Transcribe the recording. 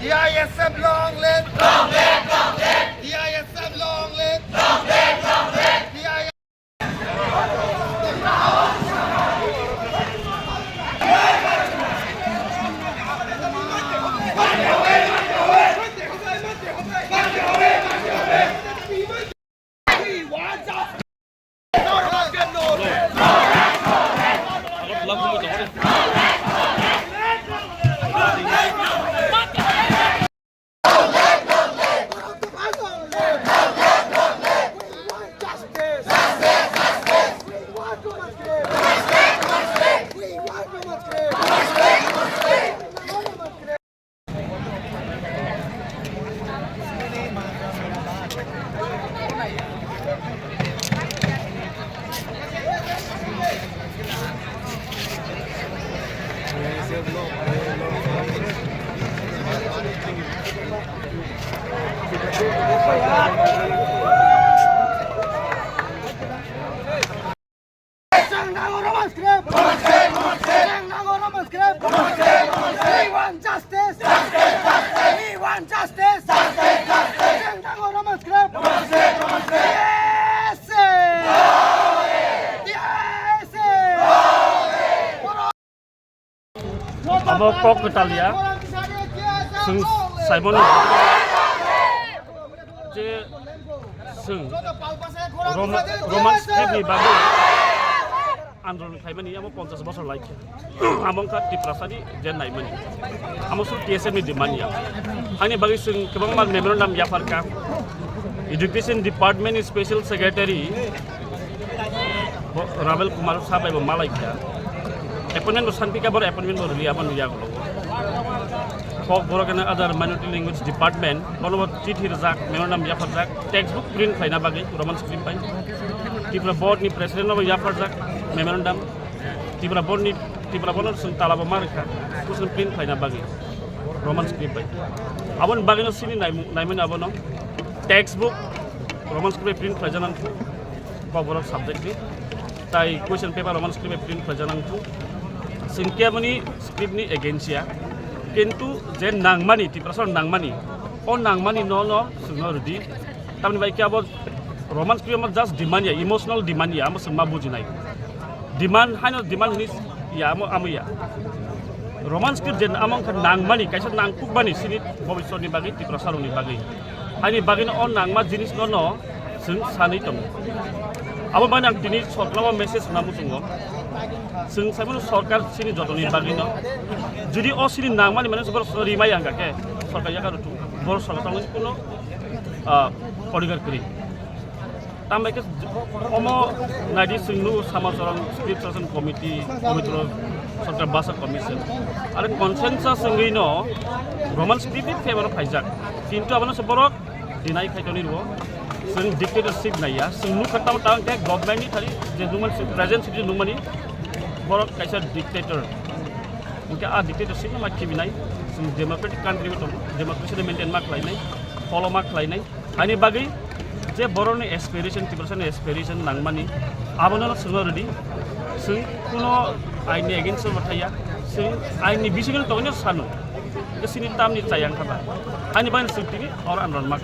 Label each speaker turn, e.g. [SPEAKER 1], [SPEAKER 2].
[SPEAKER 1] DISF long live! Long live! Long live! DISF long live! Long live! Long live! DISF
[SPEAKER 2] Abo kok Italia, sung Simon je sung Roman script ni bagus. Andron Kaimani amo 50 বছর লাইকে among ka tiprasadi jen naimani amo sur TSM ni demania ani bagi sung kebang mal memorandum yafar ka education department special secretary Ravel Kumar sabai bo malaika appointment bo sanpika bor appointment bo liya ban ya golo Folk Borogana other minority language department bono chithi rajak memorandum yafar jak textbook print khaina bagi Roman script pai Tripura board ni president no yafar jak memorandum Tripura board sung talaba marka kusun print khaina bagi Roman script pai abon bagi no sini naimen abono textbook Roman script print khajanan ku cover subject ni tai question paper Roman script print khajanan ku singkia mani script ni agensia কিন্তু যে নাংমানি টিপ্রাসর নাংমানি ও নাংমানি ন Suno রুদি তামনি by কি আবার Roman script just demand ইয়া emotional demand ইয়া আমস মা বুঝি নাই demand হাইনো demand নিস ইয়া আমইয়া Roman script যে আমং নাংমানি কাইসা নাংকুকবানি সিনি ভবিষ্যতনি বাগি টিপ্রাসরনি বাগি হাইনি বাগি ন নাংমা জিনিস ন जों सानै दं abo bani ang dini sorklama message namu sungo जों साइमन सरकार सिनि जतनि बागिनो जुदि अ सिनि नांमानि माने सबर रिमाय आंगा के सरकार याका रुतु बर सरकार कोनो परिगार करि तामबायके अमो नादि सिंनु समाजरन स्क्रिप्टसन कमिटि सरकार बासा कमिसन आरो कनसेन्सास संगैनो रोमान स्क्रिप्ट फेवर फाइजाक किन्तु आबनो सबरक दिनाय खायतनि रो जों डिक्टेटरशिप नाया जों नु खटाव टांगे गभर्नमेन्टनि थारि जे नुमन प्रेजेन्ट सिटि नुमनि बरक काइसा डिक्टेटर उनके आ डिक्टेटरशिप मा खिबिनाय जों डेमोक्रेटिक कान्ट्रि दं डेमोक्रेसि मेंटेन मा खालायनाय फलो मा खालायनाय आनि बागै जे बरनि एस्पिरेशन टिपर्सन एस्पिरेशन नांमानि आबनो जों रेडि जों कुनो आइनि एगेन्स्ट बाथाया जों आइनि बिसिगन तगनो सानो सिनि तामनि जायां खाबा आनि बान सिटिनि और आनरन मा